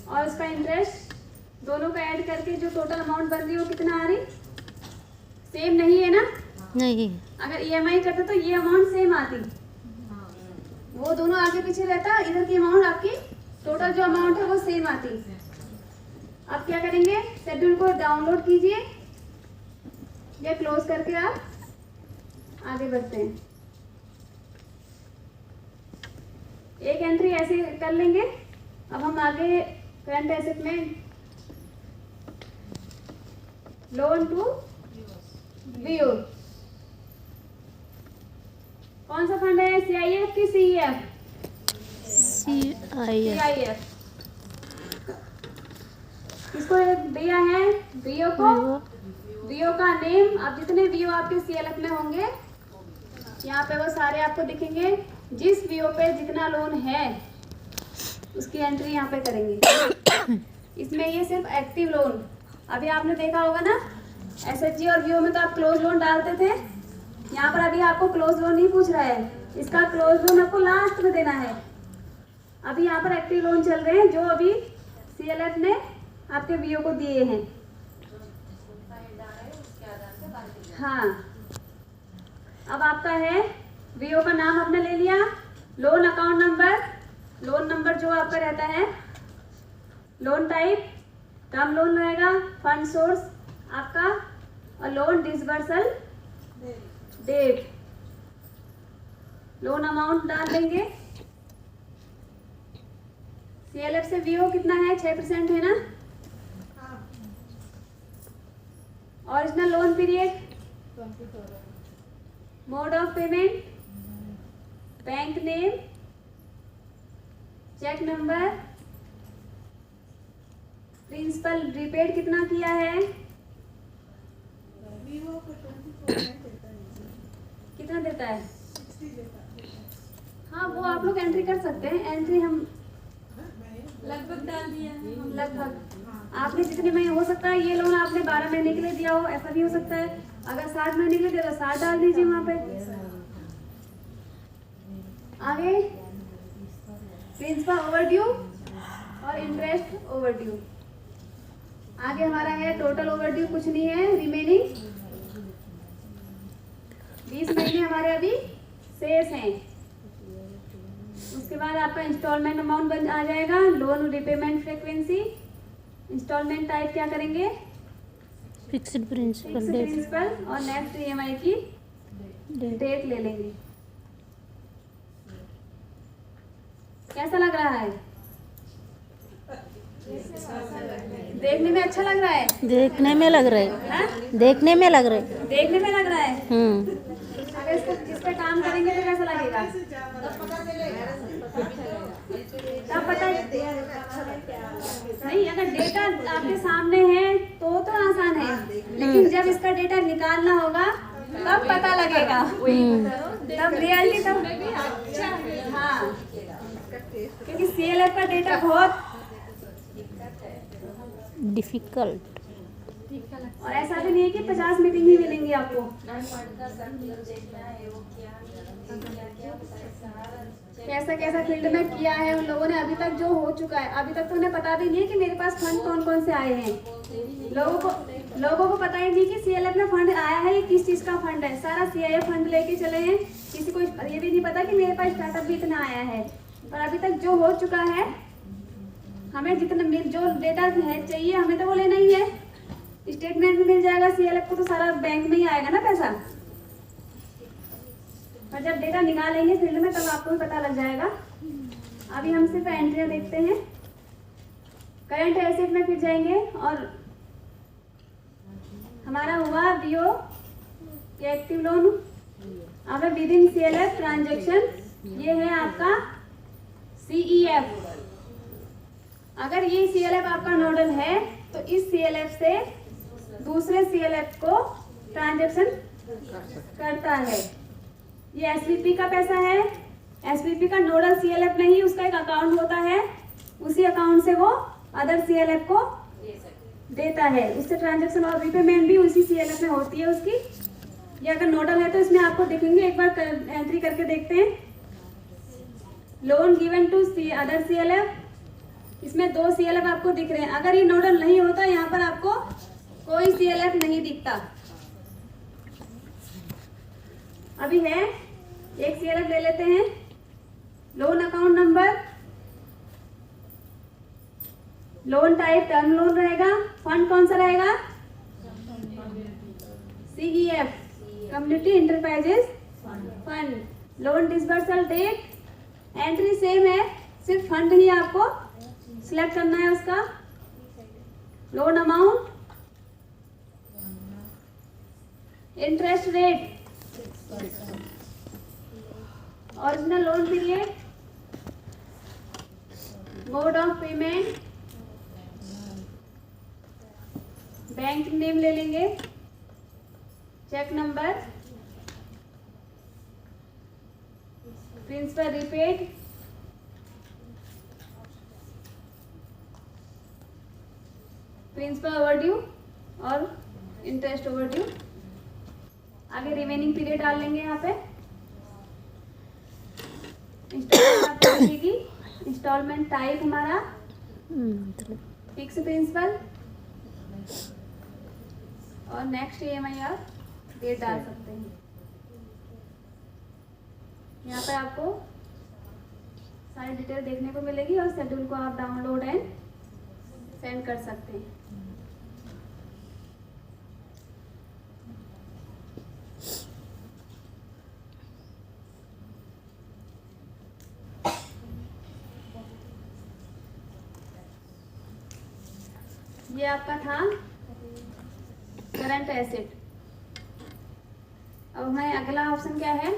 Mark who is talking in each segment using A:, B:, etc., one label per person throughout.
A: और उसका इंटरेस्ट, दोनों का ऐड करके जो टोटल अमाउंट बन रही है वो कितना आ रही, सेम नहीं है ना?
B: नहीं।
A: अगर ईएमआई करते तो ये अमाउंट सेम आती, वो दोनों आगे पीछे रहता, इधर की अमाउंट आपकी टोटल जो अमाउंट है वो सेम आती। अब क्या करेंगे, शेड्यूल को डाउनलोड कीजिए या क्लोज करके आप आगे बढ़ते हैं। एक एंट्री ऐसे कर लेंगे। अब हम आगे करंट एसेट में लोन टू बीओ, कौन सा फंड है, सीआईएफ की सीईएफ? सीआईएफ। किसको दिया है, बीओ को। बीओ का नेम, अब जितने बीओ आपके सीएलएफ में होंगे यहाँ पे वो सारे आपको दिखेंगे। जिस बीओ पे जितना लोन है उसकी एंट्री यहाँ पे करेंगे। इसमें ये सिर्फ एक्टिव लोन, अभी आपने देखा होगा ना एसएचजी और बीओ में तो आप क्लोज लोन डालते थे, यहाँ पर अभी आपको क्लोज लोन नहीं पूछ रहा है, इसका क्लोज लोन आपको लास्ट में देना है। अभी यहाँ पर एक्टिव लोन चल रहे हैं जो अभी सीएलएफ ने आपके बीओ को दिए हैं। हाँ, अब आपका है बीओ का नाम आपने ले लिया, loan account number, loan number जो आपका रहता है, लोन टाइप टर्म लोन रहेगा, फंड सोर्स आपका, और loan disbursal date, loan amount डाल देंगे। सीएलएफ से बीओ कितना है, 6% है ना। Original loan period, mode of payment, bank name, cheque number, principal repaid कितना किया है, कितना देता है, हाँ वो आप लोग एंट्री कर सकते हैं। एंट्री हम लगभग डाल दिया है, लगभग आपने जितने महीने हो सकता है, ये लोन आपने 12 महीने के लिए दिया हो, ऐसा भी हो सकता है। अगर 60 महीने के लिए दिया तो 60 डाल दीजिए वहाँ पे। आगे प्रिंसिपल ओवरड्यू और इंटरेस्ट ओवरड्यू। आगे हमारा है टोटल ओवरड्यू कुछ नहीं है, रिमेनिंग 20 महीने हमारे अभी शेष हैं। उसके बाद आपका इंस्टॉलमेंट अमाउंट बन आ जाएगा, loan repayment frequency, instalment type क्या करेंगे,
B: फिक्स्ड प्रिंसिपल,
A: और नेक्स्ट ईएमआई की डेट ले लेंगे। कैसा लग रहा है, देखने में अच्छा लग रहा है,
B: देखने में लग रहा है,
A: हाँ?
B: देखने में लग रहा है,
A: देखने में लग रहा है। अगर इस पे काम करेंगे तो कैसा लगेगा, तब पता नहीं। अगर डेटा आपके सामने है तो आसान है, लेकिन जब इसका डेटा निकालना होगा तब पता लगेगा, तब रियलिटी तब। हाँ, क्योंकि सीएलएफ का डेटा बहुत
B: डिफिकल्ट,
A: और ऐसा भी नहीं है कि 50 मीटिंग ही मिलेंगी आपको। कैसा कैसा फील्ड में किया है उन लोगों ने, अभी तक जो हो चुका है, अभी तक तो उन्हें पता भी नहीं है कि मेरे पास फंड कौन कौन से आए हैं। लोगों को पता ही नहीं कि सीएलएफ में फंड आया है, ये किस चीज का फंड है। सारा सीआईएफ फंड लेके चले हैं, किसी को ये भी नहीं पता कि मेरे पास स्टार्टअप भी इतना आया है। और अभी तक जो हो चुका है, हमें जितना जो डेटा है चाहिए हमें तो वो लेना ही है। स्टेटमेंट में मिल जाएगा सीएलएफ को, तो सारा बैंक में ही आएगा ना पैसा। और जब डेटा निकालेंगे फील्ड में तब आपको भी पता लग जाएगा। अभी हम सिर्फ एंट्रियां देखते हैं। करंट एसेट में फिर जाएंगे और हमारा हुआ बीओ के एक्टिव लोन। अब विद इन सीएलएफ ट्रांजेक्शन, ये है आपका सीईएफ। अगर ये सीएलएफ आपका नोडल है तो इस सीएलएफ से दूसरे सीएलएफ को ट्रांजैक्शन करता है। ये एसवीपी का पैसा है, एसवीपी का नोडल सीएलएफ नहीं, उसका एक अकाउंट होता है, उसी अकाउंट से वो अदर सीएलएफ को देता है, उससे ट्रांजैक्शन और रीपेमेंट भी उसी सीएलएफ में होती है उसकी। ये अगर नोडल है तो इसमें आपको दिखेंगे, एक बार एंट्री करके देखते हैं। Loan given to other CLF, इसमें 2 CLF आपको दिख रहे हैं। अगर ये नोडल नहीं होता यहाँ पर आपको कोई CLF नहीं दिखता। अभी है, एक CLF ले लेते हैं। Loan account number, loan type term loan रहेगा, फंड कौन सा रहेगा? CEF, community enterprises fund. Loan disbursal date, entry same है, सिर्फ फंड ही आपको सिलेक्ट करना है उसका। Loan amount, interest rate, original loan period, mode of payment, bank name ले लेंगे, cheque number, principal repaid, principal overdue और इंटरेस्ट ओवरड्यू। आगे रिमेनिंग पीरियड डाल लेंगे यहाँ पे। इंस्टॉलमेंट आपको दिखेगी, इंस्टॉलमेंट टाइप हमारा फिक्स प्रिंसिपल और नेक्स्ट EMI आप डेट डाल सकते हैं। यहाँ पे आपको सारी डिटेल देखने को मिलेगी और शेड्यूल को आप डाउनलोड एंड सेंड कर सकते हैं। ये आपका था करंट एसेट। अब हमारे अगला ऑप्शन क्या है?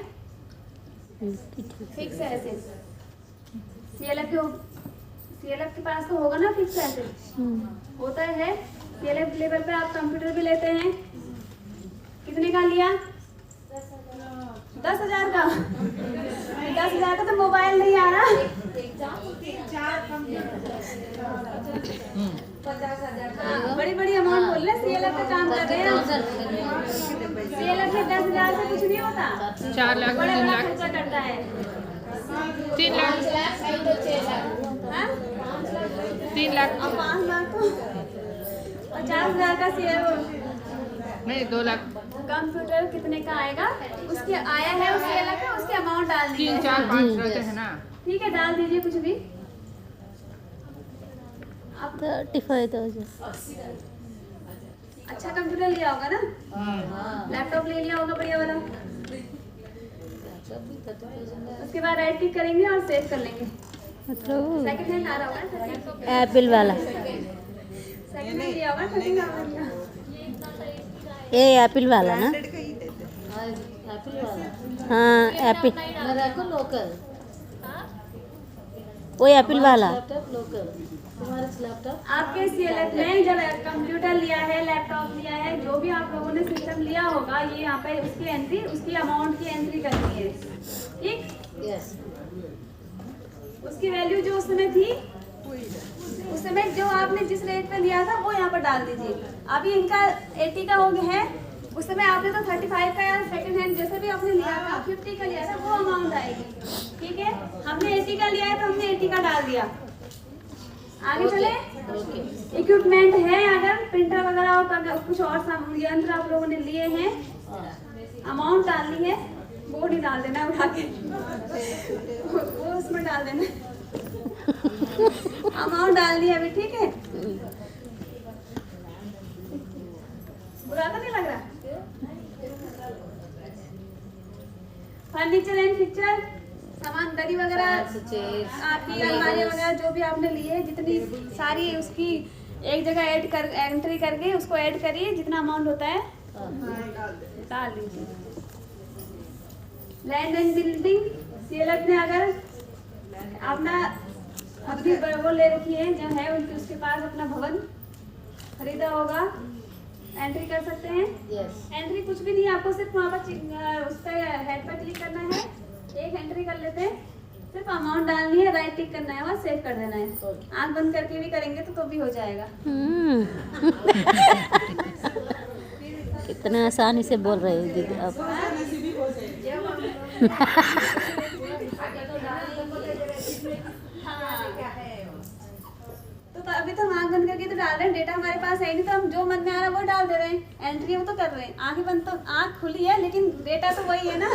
A: Fix asset. CLF के पास तो होगा ना फिक्स एसेट, होता है। CLF लेवल पे आप कंप्यूटर भी लेते हैं। कितने का लिया? 10,000 का। 10,000 का तो मोबाइल नहीं आ रहा। बड़ी बड़ी अमाउंट बोल रहे हैं। CLF पे काम कर रहे हैं। CLF में 10,000 से कुछ नहीं होता।
C: 4 लाख,
A: बड़ा
C: 3
A: बड़ा
C: लाख,
A: खर्चा करता है।
C: 3 लाख,
A: हाँ?
C: 3 लाख,
A: अब 5 लाख तो 50,000 का CLF।
C: नहीं 2 लाख,
A: कंप्यूटर कितने का आएगा उसके आया है, उसके अलग है, उसके अमाउंट डाल
C: 3,
A: दीजिए।
C: 4, 5 रहते हैं ना।
A: ठीक है, डाल दीजिए कुछ भी। आप
B: 35,000।
A: अच्छा कंप्यूटर लिया होगा ना, लैपटॉप ले लिया होगा बढ़िया वाला। उसके बाद राइट क्लिक करेंगे और सेव कर लेंगे।
B: मतलब
A: सेकंड हैंड आ रहा होगा ना,
B: एप्पल वाला,
A: सेकंड हैंड लिया होगा, सेकंड हैंड।
B: ये एप्पल वाला ना? हाँ एप्पल, वो एप्पल वाला।
A: आपके CLF में जब कंप्यूटर लिया है, लैपटॉप लिया है, जो भी आप लोगों ने सिस्टम लिया होगा, ये यहाँ पे उसकी एंट्री, उसकी अमाउंट की एंट्री करनी है। ठीक, उसकी वैल्यू जो उस समय थी, उस समय जो आपने जिस रेट पे लिया था वो यहाँ पर डाल दीजिए। अभी इनका 80 का हो गया है, उस समय आपने तो 35 का या सेकंड हैंड जैसे भी आपने लिया था, 50 का लिया था, वो अमाउंट आएगी। ठीक है, हमने 80 का लिया है तो हमने 80 का डाल दिया। आगे चले। इक्विपमेंट है, अगर प्रिंटर वगैरह और कुछ और यंत्र आप लोगों ने लिए हैं, अमाउंट डालनी है, वो नहीं डाल देना है उठा के, वो उसमें डाल देना। अमाउंट डालनी है अभी। ठीक है, बुरा तो नहीं लग रहा? फर्नीचर एंड पिक्चर, सामान दरी वगैरह, आपकी अलमारी वगैरह जो भी आपने लिए है, जितनी सारी उसकी एक जगह एंट्री करके उसको ऐड करिए, जितना अमाउंट होता है डाल दीजिए। लैंड एंड बिल्डिंग, CLF ने अगर अपना अपनी वो ले रखी है, जो है उनके उसके पास अपना भवन खरीदा होगा, एंट्री कर सकते हैं। एंट्री कुछ भी नहीं, आपको सिर्फ वहाँ पर उस पर हेड पर क्लिक करना है, एक एंट्री कर लेते हैं, सिर्फ अमाउंट डालनी है, राइट क्लिक करना है और सेव कर देना है। आंख बंद करके भी करेंगे तो भी हो जाएगा।
B: कितना आसानी से बोल रहे हो दीदी आप।
A: अभी तो हम आँख बंद करके तो डाल रहे हैं, डेटा हमारे पास है नहीं, तो हम जो मन में आ रहा है वो डाल दे रहे हैं, एंट्री वो तो कर रहे हैं। आँखें बंद, तो आँख खुली है लेकिन डेटा तो वही है ना।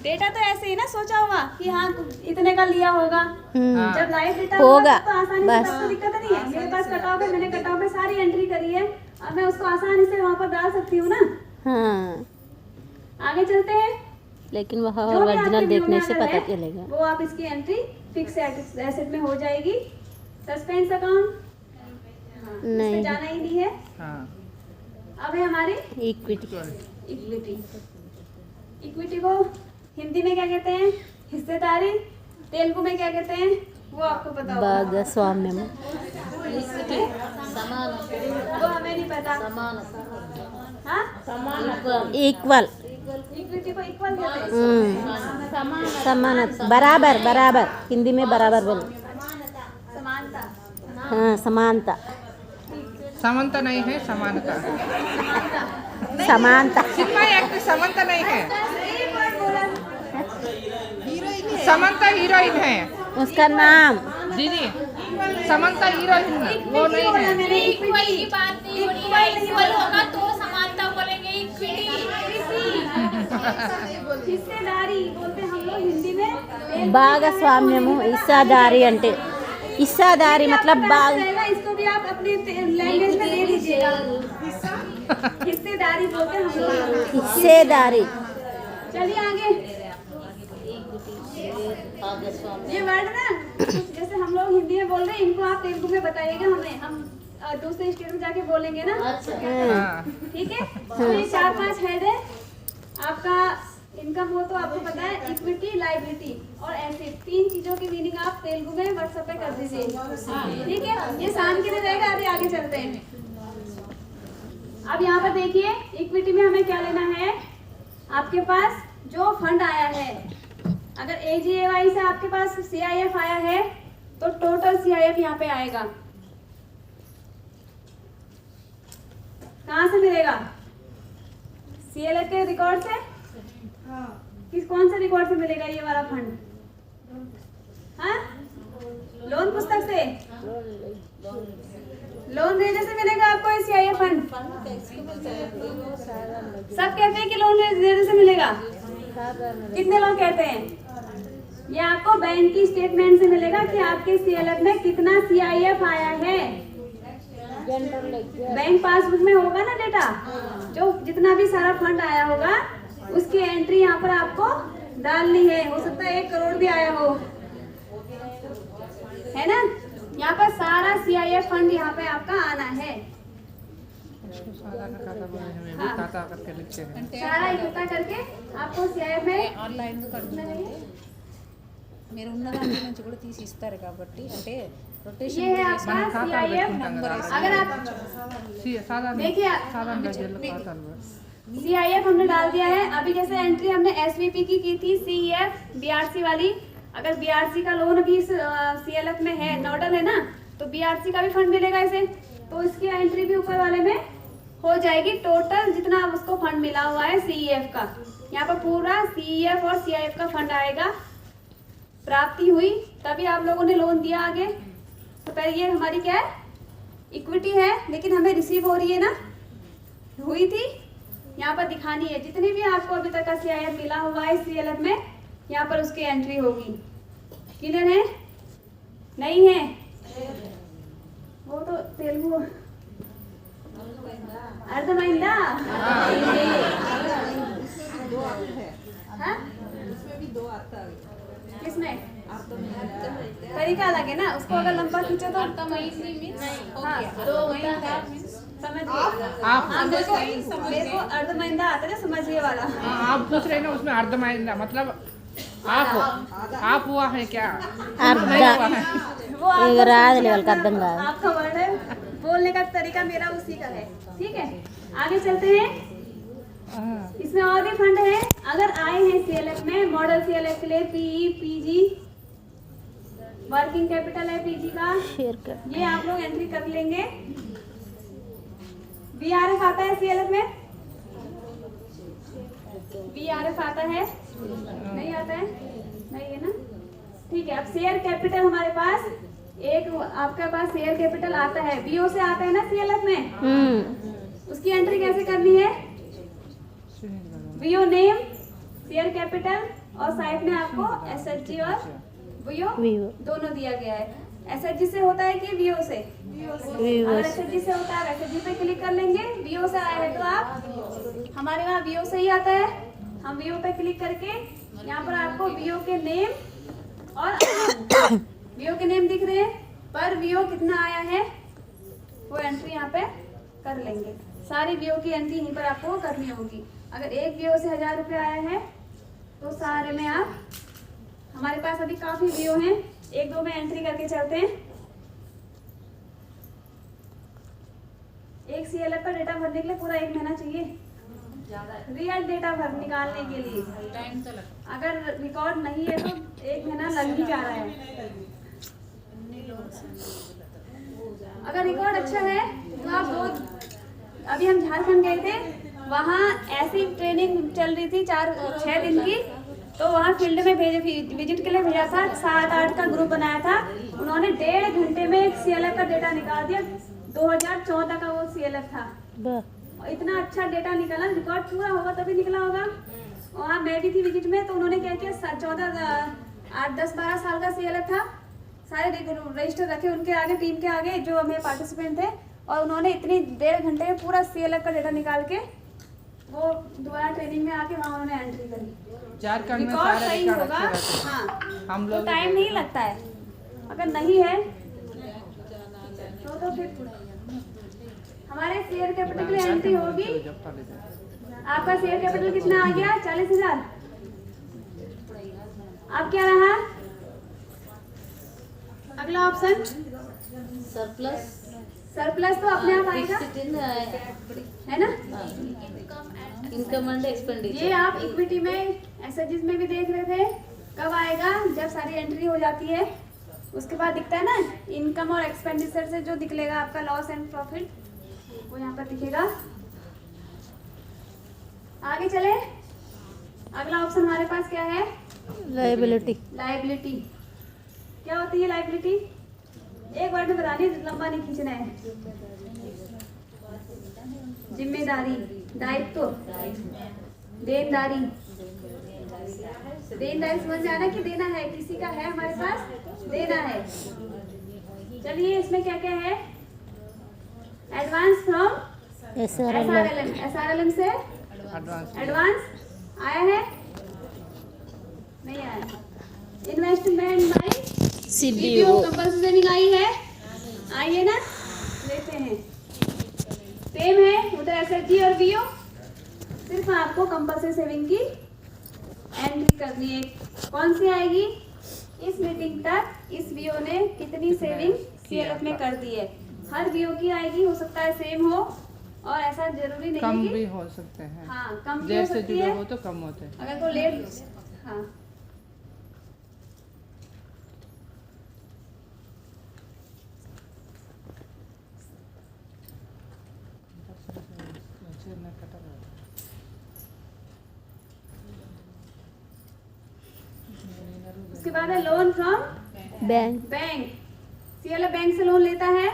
A: डेटा तो ऐसे ही ना सोचा हुआ कि हाँ इतने का लिया होगा। जब लाइव डेटा
B: होगा,
A: तो आसानी
B: बस।
A: से, तो दिक्कत नहीं है। मेरे पास कट ऑफ है, मैंने कट ऑफ में सारी एंट्री करी है, अब मैं उसको आसानी से वहाँ पर डाल सकती हूँ ना।
B: हाँ,
A: आगे चलते हैं।
B: लेकिन वह
A: जो भी आपके
B: ओरिजिनल
A: व्यू
B: देखने
A: में
B: से
A: अगर
B: पता
A: है,
B: चलेगा।
A: वो आप इसकी एंट्री फिक्स एसेट में हो जाएगी। सस्पेंस अकाउंट
B: नहीं।
A: जाना ही नहीं है।
C: हाँ
A: अब है हमारी
B: इक्विटी।
A: इक्विटी। इक्विटी को हिंदी में क्या कहते हैं? हिस्सेदारी। तेलुगु में क्या कहते हैं वो आपको पता होगा।
B: भागस्वाम्यम।
A: वो हमें नहीं पता। हाँ,
B: इक्वल।
A: इक्विटी को इक्वल कहते हैं।
B: समानता, बराबर बराबर, हिंदी में बराबर बोलो।
A: समानता।
B: हाँ, समानता।
C: समानता नहीं है, समानता।
B: समानता।
C: सिनेमा एक्ट्रेस समानता नहीं है,
A: एक बार बोला।
C: समानता हीरोइन है
B: उसका नाम।
C: दीदी। समानता हीरोइन वो नहीं है।
A: मैंने
D: इक्वल की बात नहीं हो रही है, इक्वल होगा तो समानता बोलेंगे। इक्विटी
A: हिस्सेदारी बोलते हम लोग हिंदी में।
B: భాగస్వామ్యము हिस्सादारी అంటే हिस्सादारी मतलब भाग।
A: रहेगा, इसको भी आप अपने लैंग्वेज में दे दीजिएगा। हिस्सेदारी बोलते हम लोग।
B: हिस्सेदारी।
A: चलिए आगे। ये वर्ड ना जैसे हम लोग हिंदी में बोल रहे हैं, इनको आप तेलुगु में बताइएगा हमें, हम दूसरे स्टेट में जाके बोलेंगे ना।
C: हाँ।
A: ठीक है। तो ये 4-5 हेड है आपका। इनकम हो तो आपको पता है, इक्विटी, लायबिलिटी और एसेट, 3 चीजों की मीनिंग आप तेलुगु में व्हाट्सएप पे कर दीजिए। ठीक है, ये शाम के लिए रहेगा। अभी आगे चलते हैं। अब यहाँ पर देखिए, इक्विटी में हमें क्या लेना है। आपके पास जो फंड आया है, अगर AGAY से आपके पास CIF आया है तो टोटल CIF यहाँ पे आएगा। कहाँ से मिलेगा? CLF के रिकॉर्ड से। किस कौन से रिकॉर्ड से मिलेगा ये वाला फंड? हाँ, लोन पुस्तक से, लोन देने से मिलेगा आपको ये CIF फंड। सब कहते हैं कि लोन देने से मिलेगा, कितने लोग कहते हैं? ये आपको बैंक की स्टेटमेंट से मिलेगा कि आपके CLF में कितना CIF आया है। बैंक पासबुक में होगा ना डेटा, जो जितना भी सारा फंड आया होगा उसकी एंट्री यहाँ पर आपको डालनी है। हो सकता है 1 करोड़ भी आया हो, है ना। यहाँ पर सारा CIF फंड यहाँ पे आपका आना है। हाँ,
C: खाता करके लिखते हैं।
A: सारा इकट्ठा करके आपको CIF में
E: ఆన్లైన్ మీరు ఉన్న దాంట్లో నుంచి కూడా తీసి ఇస్తారు కాబట్టి అంటే రొటేషన్
A: ये है आपका
C: మన ఖాతాలు
A: CIF।
C: పెట్టుకుంటాం కదా।
A: अगर आप
C: సాధారణ
A: देखिए,
C: సాధారణ ప్రజల ఖాతాలు
A: CIF हमने डाल दिया है। अभी जैसे एंट्री हमने SVP की थी, CEF BRC वाली। अगर BRC का लोन अभी CLF में है, नोडल है ना, तो BRC का भी फंड मिलेगा इसे, तो इसकी एंट्री भी ऊपर वाले में हो जाएगी। टोटल जितना उसको फंड मिला हुआ है CEF का, यहाँ पर पूरा CEF और CIF का फंड आएगा। प्राप्ति हुई तभी आप लोगों ने लोन दिया आगे। तो पहले ये हमारी क्या है? इक्विटी है, लेकिन हमें रिसीव हो रही है ना, हुई थी। यहाँ पर दिखानी है जितनी भी आपको अभी तक का CIF मिला हुआ है CLF में, यहाँ पर उसकी एंट्री होगी। क्लियर है? नहीं है वो तो तेलुगु अर्धमाइंदा। हाँ? किसमें तरीका अलग है ना, उसको अगर लंबा खींचो तो हाँ, समझिए
C: आप
A: मेरे को अर्धमाइंदा आता है, समझिए वाला।
C: आप पूछ रहे हैं ना, उसमें अर्धमाइंदा मतलब आप हुआ है क्या?
B: అర్థ
A: वो आपका
B: ఇక రాదులే వాళ్ళకి అర్థం కాదు।
A: आपका वर्ड है, बोलने का तरीका मेरा उसी का है। ठीक है, आगे चलते हैं। इसमें और भी फंड है अगर आए हैं CLF में। मॉडल CLF के लिए PE PG वर्किंग कैपिटल है PG का,
B: शेयर कर।
A: ये आप लोग एंट्री कर लेंगे। BRF आता है CLF में, BRF आता है नहीं आता है? नहीं है ना। ठीक है, अब शेयर कैपिटल हमारे पास एक आपके पास शेयर कैपिटल आता है, बीओ से आता है ना सीएलएफ में, उसकी एंट्री कैसे करनी है? बीओ नेम, शेयर कैपिटल और साइड में आपको एसएचजी और बीओ दोनों दिया गया है। एसएचजी से होता है कि बीओ से? अगर एसएचजी से होता है एसएचजी पे क्लिक कर लेंगे। बीओ से आया है तो आप, हमारे वहाँ बीओ से ही आता है, हम बीओ पे क्लिक करके यहाँ पर आपको बीओ के नेम और बीओ के नेम दिख रहे हैं, पर बीओ कितना आया है वो एंट्री यहाँ पे कर लेंगे। सारी बीओ की एंट्री यहीं पर आपको करनी होगी। अगर एक बीओ से 1000 रुपये आया है तो सारे में आप, हमारे पास अभी काफी बीओ हैं, एक दो में एंट्री करके चलते हैं। एक सीएलएफ का डेटा भरने के लिए पूरा 1 महीना चाहिए, रियल डेटा भर निकालने के लिए।
E: टाइम तो लगता
A: अगर रिकॉर्ड नहीं है तो 1 महीना लग ही जा रहा है। अगर रिकॉर्ड अच्छा है तो आप अभी हम झारखंड गए थे, वहाँ ऐसी ट्रेनिंग चल रही थी 4-6 दिन की, तो वहाँ फील्ड में विजिट के लिए भेजा था। 7-8 का ग्रुप बनाया था, उन्होंने 1.5 घंटे में एक सीएलएफ का डेटा निकाल दिया। 2014 का वो सीएलएफ था, और इतना अच्छा डेटा निकाला, रिकॉर्ड पूरा होगा तभी निकला होगा। वहाँ मैं भी थी विजिट में, तो उन्होंने क्या किया, 8-10-12 साल का सीएलएफ था, सारे रजिस्टर रखे उनके आगे, टीम के आगे जो हमें पार्टिसिपेंट थे, और उन्होंने इतनी 1.5 घंटे में पूरा सीएलएफ का डेटा निकाल के वो दोबारा ट्रेनिंग में आके वहाँ उन्होंने एंट्री करी।
C: झारखंड में
A: रिकॉर्ड
C: सारे
A: सही
C: रिकॉर्ड
A: होगा,
C: अच्छे रहते हैं।
A: हाँ,
C: हम
A: तो
C: लोग
A: टाइम नहीं लगता है। अगर नहीं है तो फिर हमारे शेयर कैपिटल की एंट्री होगी। आपका शेयर कैपिटल कितना आ गया? 40,000। अब क्या रहा? अगला ऑप्शन
F: सरप्लस
A: सरप्लस, तो अपने आप आएगा, है ना?
F: Income and expenditure.
A: ये आप इक्विटी में, एसएचजी में भी देख रहे थे। कब आएगा? जब सारी एंट्री हो जाती है, उसके बाद दिखता है ना इनकम और एक्सपेंडिचर से जो दिखलेगा आपका लॉस एंड प्रॉफिट, वो यहाँ पर दिखेगा। आगे चले, अगला ऑप्शन हमारे पास क्या है?
B: लायबिलिटी।
A: लायबिलिटी क्या होती है? लायबिलिटी एक वर्ड में बतानी, लंबा नहीं खींचना है। जिम्मेदारी, दायित्व, देनदारी। देनदारी समझ आना कि देना है, किसी का है हमारे पास, देना है। चलिए इसमें क्या क्या है? एडवांस फ्रॉम एसआरएलएम, एसआरएलएम से एडवांस आया है? नहीं आया। Investment by CBO, compulsory saving आई है ना? लेते हैं, सेम है उधर एसएचजी और बीओ, सिर्फ आपको कंपल्सरी सेविंग की एंट्री करनी है। कौन सी आएगी? इस मीटिंग तक इस बीओ ने कितनी सेविंग सीएलएफ में कर दी है। हर बीओ की आएगी, हो सकता है सेम हो, और ऐसा जरूरी नहीं
C: कम
A: कि
C: भी हो सकते हैं।
A: हाँ, कम भी हो
C: जैसे
A: सकती
C: जुड़े
A: है
C: हो तो कम होते हैं।
A: अगर कोई लेट। हाँ, उसके बाद है loan from
B: bank.
A: Bank. CLF bank से लोन लेता है?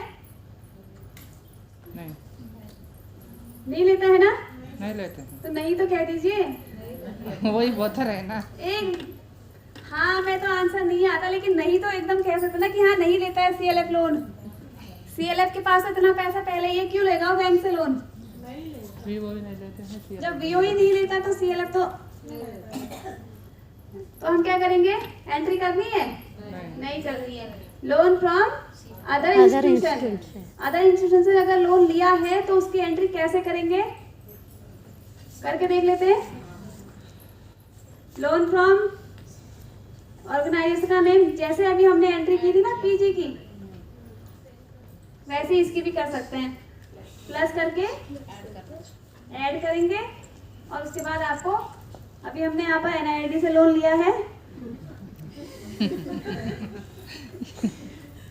A: नहीं लेता है ना?
C: नहीं लेते हैं।
A: तो नहीं तो कह दीजिए।
C: वही बेहतर है ना।
A: एक हाँ में तो आंसर नहीं आता, लेकिन नहीं तो एकदम कह सकते ना कि हाँ नहीं लेता है सीएलएफ लोन। सीएलएफ के पास इतना पैसा, पहले ये क्यों लेगा वो बैंक से लोन?
C: वीवो भी नहीं लेते हैं।
A: जब वीओ ही नहीं लेता तो सीएलएफ तो हम क्या करेंगे? एंट्री करनी है? नहीं करनी है। Loan from other institution. Other institution से अगर लोन लिया है तो उसकी एंट्री कैसे करेंगे? करके देख लेते हैं। लोन फ्रॉम ऑर्गेनाइजेशन का नेम, जैसे अभी हमने एंट्री की थी ना पीजी की, वैसे ही इसकी भी कर सकते हैं। प्लस करके ऐड करेंगे, और उसके बाद आपको, अभी हमने यहाँ पर एनआईडी से लोन लिया है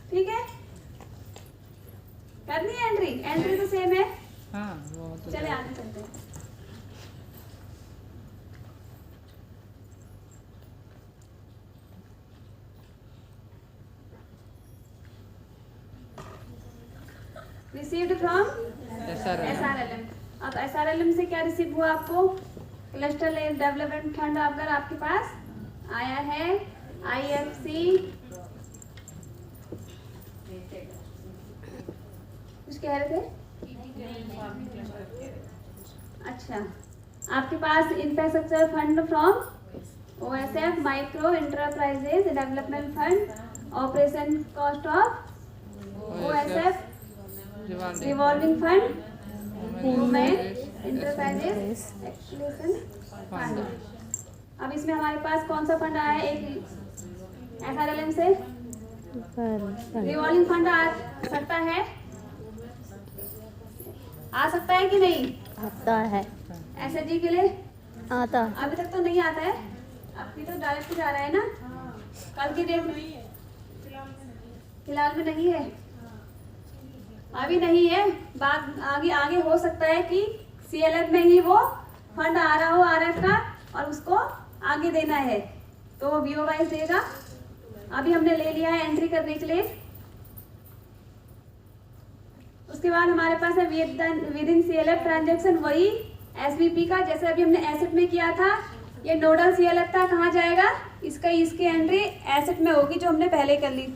A: ठीक है, करनी है एंट्री। एंट्री तो सेम है।
C: हाँ, वो तो
A: चले आगे चलते हैं। Received from
C: SRL.
A: SRLM। अब SRLM से क्या रिसीव हुआ आपको? क्लस्टर डेवलपमेंट फंड अगर आपके पास आया है IFC, कुछ कह रहे थे? अच्छा, आपके पास infrastructure fund from OSF micro enterprises development fund, operation cost of OSF revolving fund, women enterprises acceleration fund. अब इसमें हमारे पास कौन सा फंड आया है? एक SRLM से रिवॉल्विंग फंड आ सकता है, आ सकता है कि नहीं?
B: आता है,
A: SHG के लिए
B: आता
A: अभी तक तो नहीं आता है, अभी तो डायरेक्ट जा रहा है ना। कल की डेट में फिलहाल में नहीं है, अभी नहीं है। बात आगे आगे हो सकता है कि CLF में ही वो फंड आ रहा हो RF का और उसको आगे देना है तो वो BO वाइज देगा। अभी हमने ले लिया है एंट्री करने के लिए। उसके बाद हमारे पास है विद इन CLF ट्रांजेक्शन, वही SVP का जैसे अभी हमने एसेट में किया था। ये नोडल CLF था, कहाँ जाएगा? इसकी एंट्री एसेट में होगी जो हमने पहले कर ली।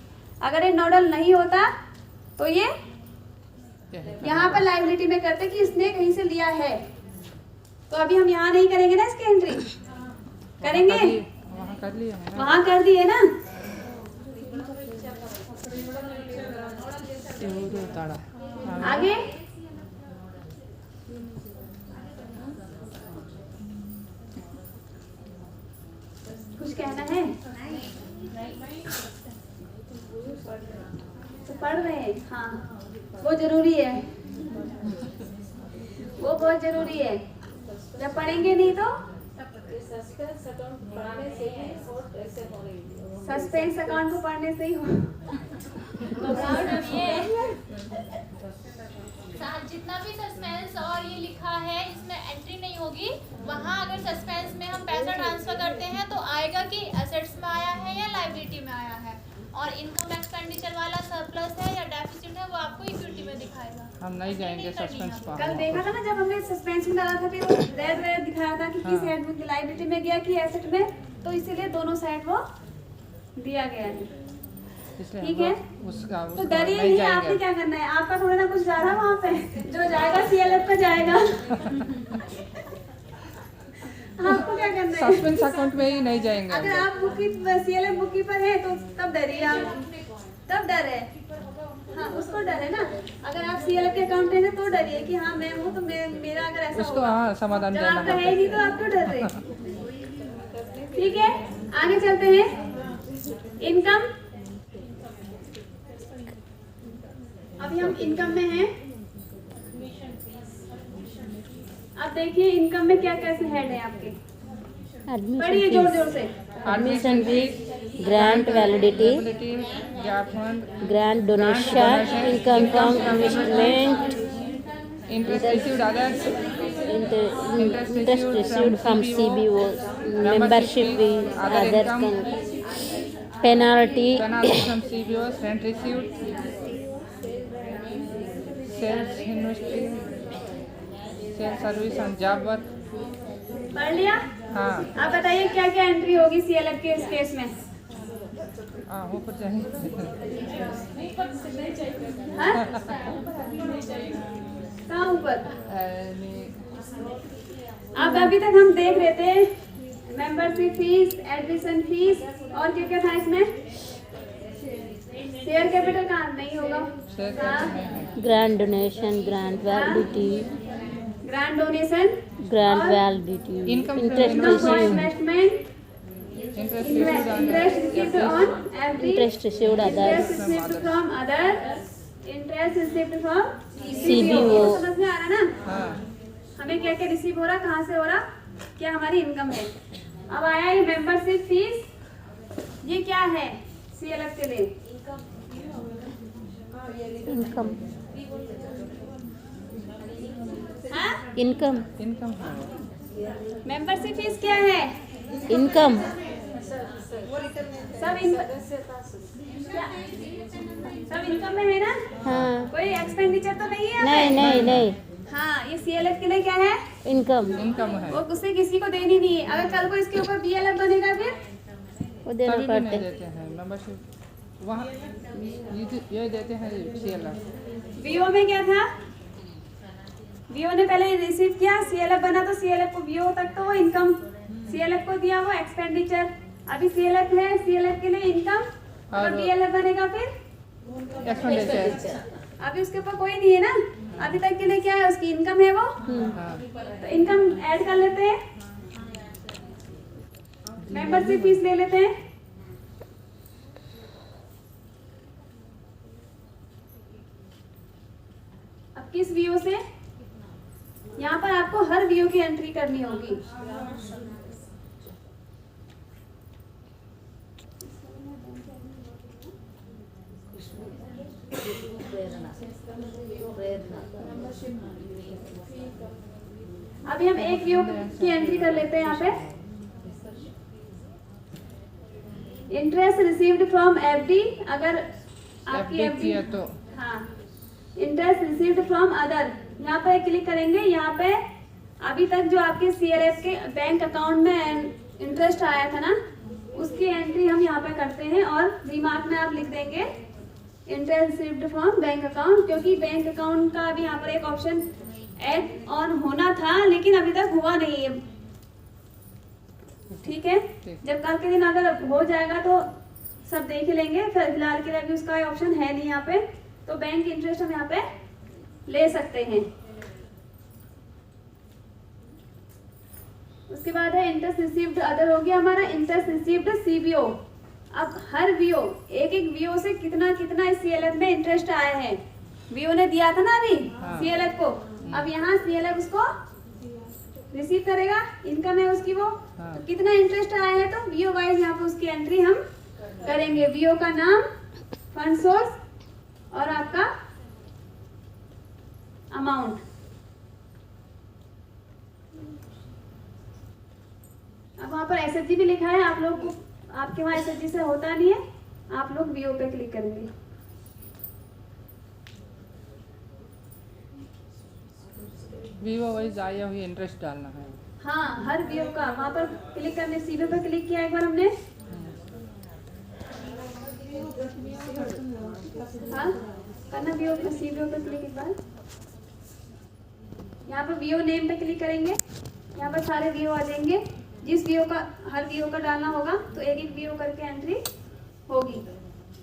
A: अगर ये नोडल नहीं होता तो ये यहाँ पर लाइबिलिटी में करते कि इसने कहीं से लिया है। तो अभी हम यहाँ नहीं करेंगे ना इसकी एंट्री, करेंगे
C: वहाँ कर लिया है ना?
A: वहाँ कर दिए ना। आगे कुछ कहना है? तो पढ़ रहे हैं, हाँ वो जरूरी है, वो बहुत जरूरी है। जब पढ़ेंगे नहीं तो सस्पेंस अकाउंट को पढ़ने से ही हो।
D: जितना भी सस्पेंस और ये लिखा है इसमें एंट्री नहीं होगी। वहाँ अगर सस्पेंस में हम पैसा ट्रांसफर करते हैं तो आएगा कि एसेट्स में आया है या लायबिलिटी में आया है, और इनकम एक्सपेंडिचर वाला सरप्लस है या डेफिसिट है वो आपको इक्विटी में दिखाएगा।
C: हम नहीं जाएंगे सस्पेंस पर।
A: कल देखा था ना जब हमने सस्पेंस में डाला था, फिर वो रेड रेड दिखाया था कि किस साइड में लायबिलिटी में गया कि एसेट में, तो इसीलिए दोनों साइड वो दिया गया है। ठीक है, तो डरिए नहीं। आपने क्या करना है, आपका थोड़ा ना कुछ जा रहा वहाँ पे, जो जाएगा CLF का जाएगा। आपको क्या करना है?
C: सस्पेंस अकाउंट में ही नहीं जाएंगे।
A: अगर आप CLF बुककीपर है तो तब डरिए आप, तब डर है। हाँ उसको डर है ना। अगर आप CLF के अकाउंटेंट हैं तो डरिए कि हाँ मैं हूँ तो मेरा अगर ऐसा
C: उसको
A: होगा।
C: हाँ समाधान
A: जब
C: देना
A: आपका है ही नहीं तो आप क्यों डर रहे? ठीक है, आगे चलते हैं। इनकम, अभी हम इनकम में हैं। अब देखिए इनकम में क्या कैसे हेड है आपके, पढ़िए जोर जोर से।
B: Admission fees, grant validity,
C: gap fund,
B: grant donation, income from investment,
C: interest received others,
B: interest received from CBO, membership fee, other penalty,
C: from CBOs, rent received, sales investing, sales service and job work।
A: पढ़ लिया?
C: हाँ
A: आप बताइए क्या क्या entry होगी CLF के इस केस में?
C: हाँ ऊपर चाहिए।
A: हाँ? कहाँ ऊपर? अब अभी तक हम देख रहे थे मेंबरशिप फीस, एडमिशन फीस और क्या क्या था इसमें? शेयर कैपिटल कहाँ नहीं होगा? हाँ,
B: grant donation, grant validity,
A: grand donation,
B: grant validity,
C: Income
B: interest
C: from
B: received,
A: investment,
C: interest
A: interest received on every,
B: interest received
A: interest
B: other,
A: received from other, interest received from
B: CBO।
A: समझ में आ रहा ना?
C: हाँ
A: हमें क्या क्या रिसीव हो रहा, कहाँ से हो रहा, क्या हमारी इनकम है। अब आया ये मेंबरशिप फीस, ये क्या है CLF के लिए?
B: इनकम,
A: हाँ?
B: इनकम,
C: इनकम
A: मेंबरशिप फीस क्या है?
B: इनकम,
A: सब सब इनकम में है ना?
B: हाँ
A: कोई एक्सपेंडिचर तो नहीं है?
B: नहीं नहीं नहीं
A: हाँ, ये CLF के लिए क्या है?
B: इनकम
C: इनकम है,
A: वो उसे किसी को देनी नहीं है। अगर कल को इसके ऊपर BLF बनेगा फिर
B: वो देना
C: कभी भी नहीं
B: पड़ते
C: देते हैं मेंबरशिप। वहाँ ये देते हैं CLF।
A: VO में क्या था? VO ने पहले रिसीव किया, CLF बना तो CLF को VO तक तो वो इनकम, CLF को दिया वो एक्सपेंडिचर। अभी CLF है, CLF के लिए इनकम, अगर
C: और-
A: BLF बनेगा फिर
C: एक्सपेंडिचर।
A: अभी उसके ऊपर कोई नहीं है ना, अभी तक के लिए क्या है, उसकी इनकम है वो,
C: हाँ,
A: तो इनकम ऐड कर लेते हैं, मेंबरशिप फीस ले लेते हैं। अब किस VO से, यहाँ पर आपको हर VO की एंट्री करनी होगी।
F: प्रेरणा प्रेरणा
A: अभी हम एक VO की एंट्री कर लेते हैं यहाँ पे। इंटरेस्ट रिसीव्ड फ्रॉम FD, अगर आपकी
C: FD
A: FD
C: किया तो
A: हाँ, इंटरेस्ट रिसीव्ड फ्रॉम अदर, यहाँ पे क्लिक करेंगे। यहाँ पे अभी तक जो आपके CLF के बैंक अकाउंट में इंटरेस्ट आया था ना, उसकी एंट्री हम यहाँ पे करते हैं और रिमार्क में आप लिख देंगे interest received from bank account, क्योंकि बैंक अकाउंट का अभी यहाँ पर एक ऑप्शन ऐड ऑन होना था लेकिन अभी तक हुआ नहीं है। ठीक है, जब कल के दिन अगर हो जाएगा तो सब देख लेंगे, फिलहाल के लिए अभी उसका ऑप्शन है नहीं यहाँ पे, तो बैंक इंटरेस्ट हम यहाँ पे ले सकते हैं। उसके बाद है इंटरेस्ट रिसीव्ड अदर, हो गया हमारा इंटरेस्ट रिसीव्ड CBO। अब हर VO, एक एक VO से कितना कितना इस CLF में इंटरेस्ट आया है, VO ने दिया था ना अभी
C: हाँ।
A: CLF को, अब यहाँ CLF उसको रिसीव करेगा, इनकम है उसकी वो,
C: हाँ।
A: तो कितना इंटरेस्ट आया है तो VO वाइज यहाँ पे उसकी एंट्री हम करेंगे। VO का नाम, फंड सोर्स और आपका अमाउंट। अब वहाँ पर SHG भी लिखा है, आप लोग को, आपके वहाँ SHG से होता नहीं है, आप लोग VO पे क्लिक करेंगे।
C: VO वाइज आया हुई इंटरेस्ट डालना है।
A: हाँ, हर VO का वहाँ पर क्लिक करने, CBO पे क्लिक किया एक बार हमने, हाँ करना, VO पे CBO पे क्लिक एक बार। यहाँ पर VO नेम पे क्लिक करेंगे, यहाँ पर सारे VO आ जाएंगे, जिस VO का, हर VO का डालना होगा तो एक एक VO करके एंट्री होगी।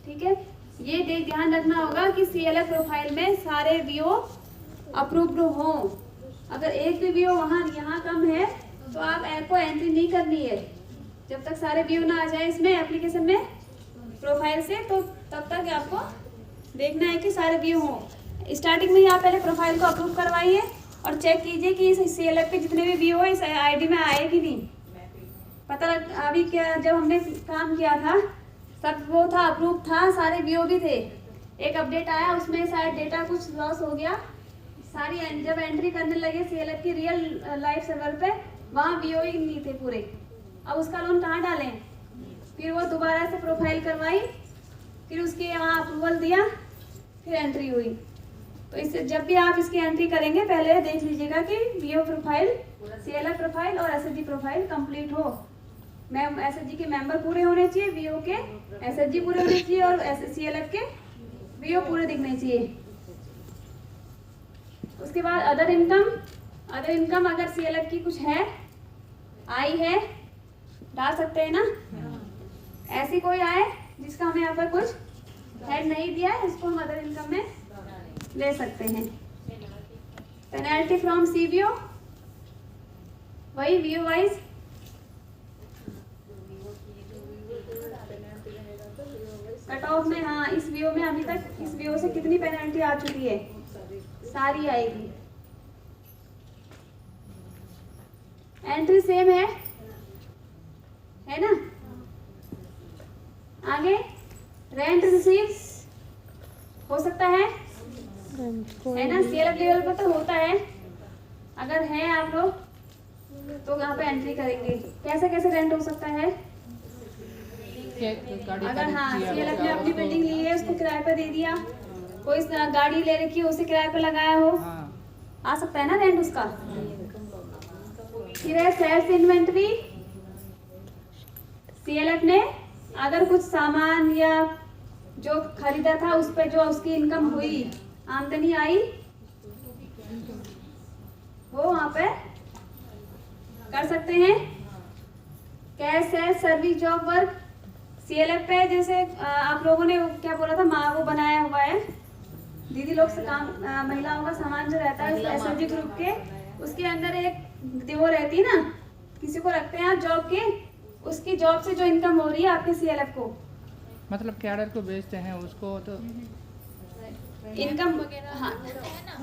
A: ठीक है, ये ध्यान रखना होगा कि CLF प्रोफाइल में सारे VO अप्रूव्ड हो। अगर एक भी VO वहाँ यहाँ कम है तो आप को एंट्री नहीं करनी है, जब तक सारे VO ना आ जाए इसमें एप्लीकेशन में प्रोफाइल से, तो तब तक आपको देखना है कि सारे VO हों। स्टार्टिंग में ही आप पहले प्रोफाइल को अप्रूव करवाइए और चेक कीजिए कि इस CLF के जितने भी VO है इस ID में आए कि नहीं। पता लग, अभी क्या जब हमने काम किया था सब वो था, अप्रूव था, सारे VO भी थे, एक अपडेट आया उसमें शायद डेटा कुछ लॉस हो गया, सारी जब एंट्री करने लगे CLF की रियल लाइफ सर्वर पे, वहाँ VO ही नहीं थे पूरे। अब उसका लोन कहाँ डालें, फिर वो दोबारा से प्रोफाइल करवाई, फिर उसके वहाँ अप्रूवल दिया, फिर एंट्री हुई। तो इससे जब भी आप इसकी एंट्री करेंगे पहले देख लीजिएगा कि VO प्रोफाइल, CLF प्रोफाइल और SHG प्रोफाइल कंप्लीट हो। मैम SHG के मेंबर पूरे होने चाहिए, VO के SHG पूरे होने चाहिए और CLF के VO पूरे दिखने चाहिए। उसके बाद अदर इनकम, अदर इनकम अगर CLF की कुछ है, आई है, डाल सकते हैं ना। ऐसी कोई आए जिसका हमें यहाँ पर कुछ हेड नहीं दिया है, इसको हम अदर इनकम में ले सकते हैं। पेनल्टी फ्रॉम CBO, वही VO वाइज, कट ऑफ में, हाँ इस VO में अभी तक इस VO से कितनी पेनल्टी आ चुकी है, सारी आएगी। एंट्री सेम है ना। आगे रेंट रिसीव हो सकता है ना, CLF लेवल पर तो होता है। अगर है आप लोग तो यहाँ पे एंट्री करेंगे, कैसे कैसे रेंट हो सकता है।
C: गाड़ी
A: अगर हाँ
C: खरीदी है,
A: CLF ने अपनी
C: उसको-
A: बिल्डिंग ली है, उसको किराए पे दे दिया, कोई गाड़ी ले रखी है उसे किराए पे लगाया हो,
C: हाँ
A: आ सकता है ना रेंट उसका। फिर है सेल्स इन्वेंटरी। CLF ने अगर कुछ सामान या जो खरीदा था उस पे जो उसकी इनकम हुई, आमदनी आई, वो वहां पे कर सकते हैं। कैश है सर्विस जॉब वर्क। CLF पे जैसे आप लोगों ने क्या बोला था, वो बनाया हुआ है दीदी लोग से काम, महिलाओं का सामान जो रहता है SLG ग्रुप के, उसके अंदर एक वो रहती है ना, किसी को रखते हैं आप जॉब के, उसकी जॉब से जो इनकम हो रही है आपके CLF को,
C: मतलब कैडर को बेचते हैं उसको तो
A: इनकम।
D: वगैरह
A: हाँ
D: होते हैं ना,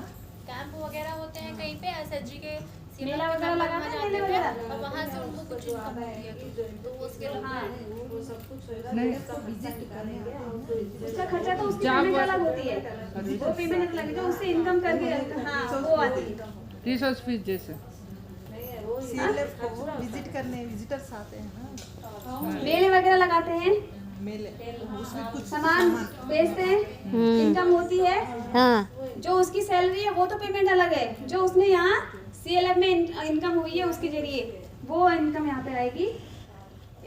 D: कैंप वगैरह होते हैं कहीं पे SHG के
A: मेला वगैरह लगाते हैं, मेले वगैरह।
D: और वहाँ से उनको कुछ इनकम होती है, तो उसके लिए
A: हाँ
C: नहीं
A: उसका खर्चा तो उसकी
C: जॉब
A: पेमेंट
C: वर्क-
A: अलग होती है, वो पेमेंट अलग है जो उससे इनकम करके हाँ वो आती है।
C: रिसोर्स फीस जैसे
G: CLF को विजिट करने विजिटर्स आते हैं ना,
A: मेले वगैरह लगाते हैं,
G: मेले, उसमें कुछ
A: सामान बेचते हैं, इनकम होती है।
B: हाँ
A: जो उसकी सैलरी है वो तो पेमेंट अलग है, जो उसने यहाँ CLF में इनकम हुई है उसके जरिए वो इनकम यहाँ पे आएगी।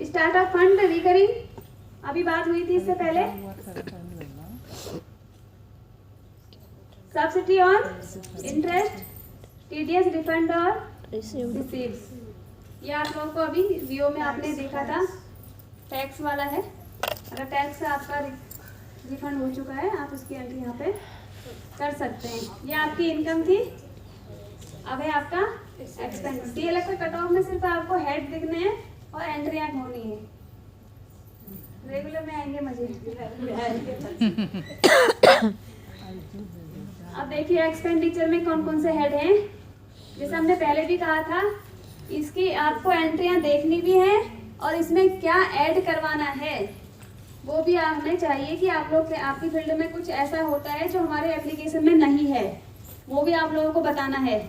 A: स्टार्टअप फंड रिकरिंग, अभी बात हुई थी इससे पहले। Subsidy on interest, TDS refund और रिसीव्स, ये आप लोगों को अभी वीओ में आपने देखा था, टैक्स वाला है। अगर टैक्स आपका रिफंड हो चुका है आप उसकी एंट्री यहाँ पे कर सकते हैं। ये आपकी इनकम थी। अब है आपका एक्सपेंस। CLF के कट ऑफ में सिर्फ आपको हेड दिखने हैं और एंट्रियाँ होनी है। रेगुलर में आएंगे मजे। अब देखिए एक्सपेंडिचर में कौन कौन से हेड हैं। जैसे हमने पहले भी कहा था, इसकी आपको एंट्रियाँ देखनी भी है और इसमें क्या ऐड करवाना है वो भी हमें चाहिए कि आप लोग आपकी फील्ड में कुछ ऐसा होता है जो हमारे एप्लीकेशन में नहीं है, वो भी आप लोगों को बताना है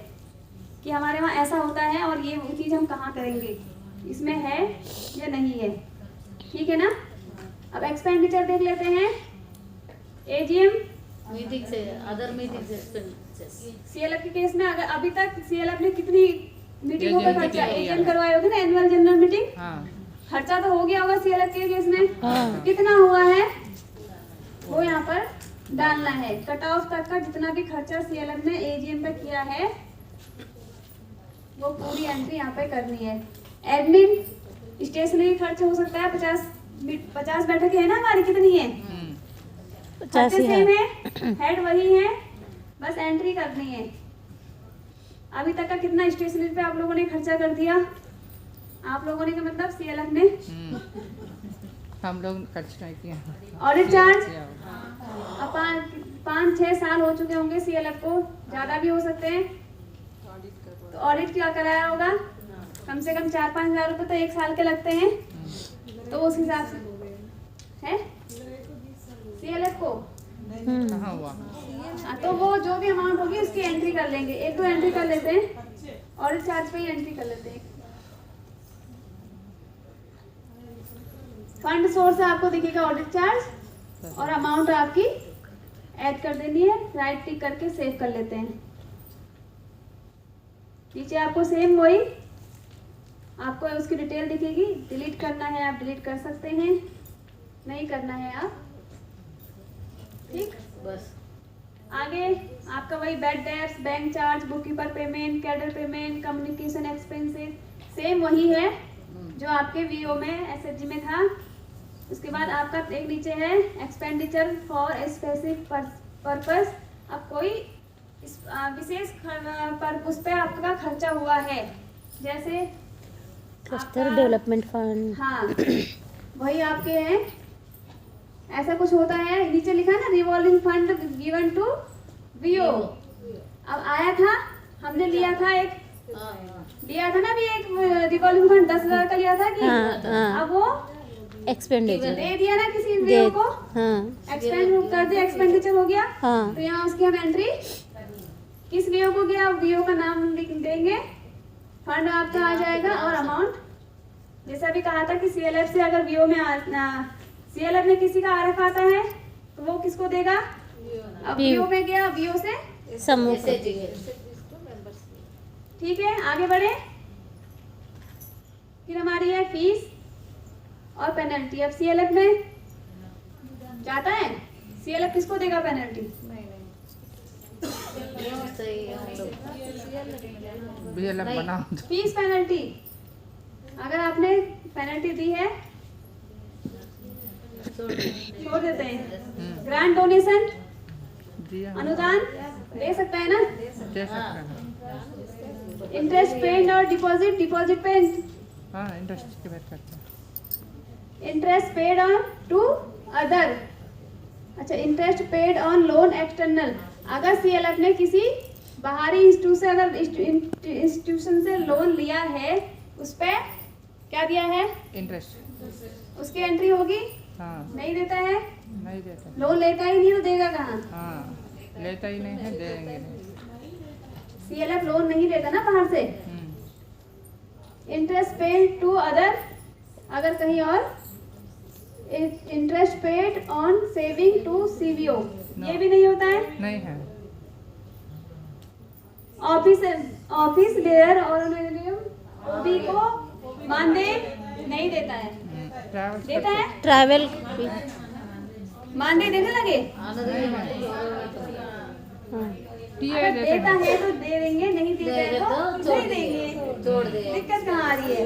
A: कि हमारे वहाँ ऐसा होता है और ये वो चीज़ हम कहाँ करेंगे, इसमें है या नहीं है। ठीक है ना। अब एक्सपेंडिचर देख लेते हैं। AGM
F: मीटिंग से अदर मीटिंग से एक्सपेंसेस
A: CLF के केस में अगर अभी तक CLF ने कितनी मीटिंगों पर
C: AGM
A: खर्चा
C: मीटिंग
A: AGM करवाए होगे ना, एनुअल जनरल मीटिंग,
C: हाँ
A: खर्चा तो हो गया होगा CLF के केस में। तो कितना हुआ है वो यहाँ पर डालना है। कट ऑफ तक का जितना भी खर्चा CLF ने AGM पे किया है वो पूरी एंट्री यहाँ पे करनी है। एडमिन स्टेशनरी खर्च हो सकता है 50 बैठकें है ना हमारी, कितनी है
B: 85
A: सेम
B: है।
A: है, हेड वही है, बस एंट्री करनी है। अभी तक का कितना स्टेशनरी पे आप लोगों ने खर्चा कर दिया, आप लोगों ने का मतलब CLF ने।
C: हम लोग खर्च नहीं किया।
A: ऑडिट चार्ज अब 5-6 साल हो चुके होंगे CLF को, ज़्यादा भी हो सकते हैं। तो ऑडिट क्या कराया होगा, कम से कम 4-5 हज़ार रुपये तो एक साल के लगते हैं, तो उस हिसाब से है CLF को।
C: कहाँ हुआ?
A: तो वो जो भी अमाउंट होगी उसकी एंट्री कर लेंगे। एक तो एंट्री कर लेते हैं, ऑडिट चार्ज पे ही एंट्री कर लेते हैं। फंड सोर्स आपको दिखेगा ऑडिट चार्ज और अमाउंट आपकी ऐड कर देनी है, राइट टिक करके सेव कर लेते हैं। नीचे आपको सेम वही आपको उसकी डिटेल दिखेगी। डिलीट करना है आप डिलीट कर सकते हैं, नहीं करना है आप ठीक।
F: बस
A: आगे आपका वही bad debts, bank charge, book keeper payment, cadre payment, communication expenses same वही है जो आपके वीओ में SHG में था। उसके बाद आपका एक नीचे है एक्सपेंडिचर फॉर स्पेसिफिक पर्पस। अब कोई विशेष उस पे आपका खर्चा हुआ है, जैसे
B: क्लस्टर डेवलपमेंट फंड।
A: हाँ वही आपके हैं। ऐसा कुछ होता है, नीचे लिखा है ना revolving fund given to VO. अब आया था, हमने लिया था एक लिया था ना भी एक रिवॉल्विंग फंड 10,000 का लिया था कि
B: हाँ।
A: अब वो
B: एक्सपेंडिचर
A: दे दिया ना किसी वीओ को,
B: हाँ
A: एक्सपेंड कर दिया, एक्सपेंडिचर हो गया।
B: हाँ
A: तो यहाँ उसकी हम एंट्री किस वीओ को गया, वीओ का नाम लिख देंगे, फंड आपका आ जाएगा और अमाउंट जैसे अभी कहा था कि CLF से अगर VO में CLF में किसी का RF आता है तो वो किसको देगा? अब VO में गया, VO से
B: समूह को।
A: ठीक है, आगे बढ़े। फिर हमारी है फीस और पेनल्टी। अब CLF में जाता है, CLF किसको देगा पेनल्टी?
C: BLF बनाओ।
A: फीस पेनल्टी, अगर आपने पेनल्टी दी है छोड़ देते हैं। ग्रांट डोनेशन,
C: दिया
A: अनुदान दे सकता है ना।
C: दे सकते हैं।
A: इंटरेस्ट पेड और डिपॉजिट, डिपॉजिट पे
C: हाँ, इंटरेस्ट की बात करते हैं।
A: Interest paid on to other. अच्छा, interest paid on loan external, अगर CLF ने किसी बाहरी इंस्टीट्यूशन से लोन लिया है, उस पे क्या दिया है?
C: इंटरेस्ट।
A: उसकी एंट्री होगी।
C: हाँ,
A: नहीं देता है,
C: नहीं देते।
A: लोन लेता ही नहीं तो देगा कहाँ?
C: हाँ, लेता ही नहीं है, देंगे नहीं।
A: CLF लोन नहीं लेता ना बाहर से। इंटरेस्ट पेड टू अदर, अगर कहीं और। Interest paid on saving to CBO, ये भी नहीं होता है।
C: नहीं है।
A: ऑफिस बेयर और OB को मानदेय नहीं देता है।
C: ट्रैवल
A: देता है,
B: ट्रैवल
A: मानदेय देने लगे।
C: टीए
A: अगर
C: देते
A: देता
C: हैं।
A: है तो दे देंगे, नहीं देता है तो नहीं देंगे।
F: छोड़ दे।
A: दिक्कत कहाँ आ रही है?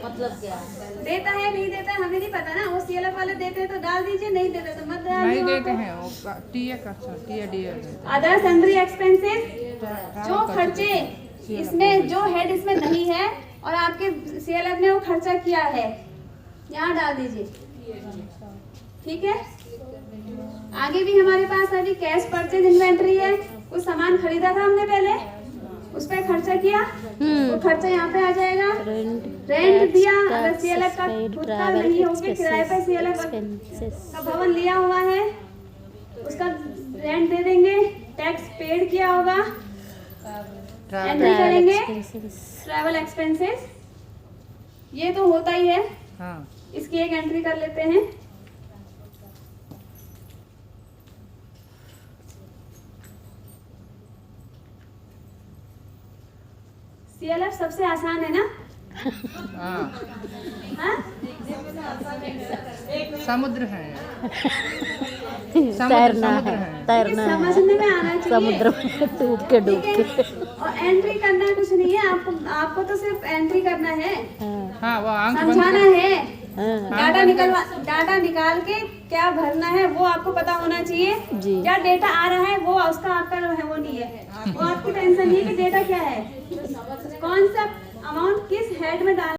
F: मतलब क्या?
A: देता है नहीं देता है हमें नहीं पता ना। वो CLF वाले देते हैं तो डाल दीजिए, नहीं देते तो मत
C: नहीं
A: डालिए।
C: देते हैं वो टीए का, TA DA
A: other sundry expenses, जो खर्चे इसमें, जो हेड इसमें नहीं है और आपके CLF ने वो खर्चा किया है, यहाँ डाल दीजिए। ठीक है, आगे भी हमारे पास अभी कैश परचेज इन्वेंट्री है। कुछ सामान खरीदा था हमने पहले, उस पर खर्चा किया, वो खर्चा यहाँ पे आ जाएगा। रेंट दिया, अगर CLF का खुद का नहीं होगा, किराए पे CLF का भवन लिया हुआ है, उसका रेंट दे देंगे। टैक्स पेड किया होगा, एंट्री करेंगे। ट्रैवल एक्सपेंसेस, ये तो होता ही है,
C: हाँ।
A: इसकी एक एंट्री कर लेते हैं। CLF सबसे आसान है ना?
C: हाँ,
A: हाँ?
C: समुद्र है।
B: तैरना है,
A: ये
B: तैरना है
A: समझने में आना चाहिए।
B: समुद्र में डूब के डूब
A: ठीक
B: के।
A: है? और एंट्री करना कुछ नहीं है, आपको तो सिर्फ एंट्री करना है,
C: हाँ, वो आंख बंद
A: समझाना
C: कर-
A: है।
B: हाँ,
A: डाटा निकाल के क्या भरना है वो आपको पता होना चाहिए।
B: जी।
A: क्या डेटा आ रहा है वो उसका आपका है, वो नहीं है। वो आपकी टेंशन नहीं है कि डेटा क्या है, कौन सा अमाउंट किस हेड में डाल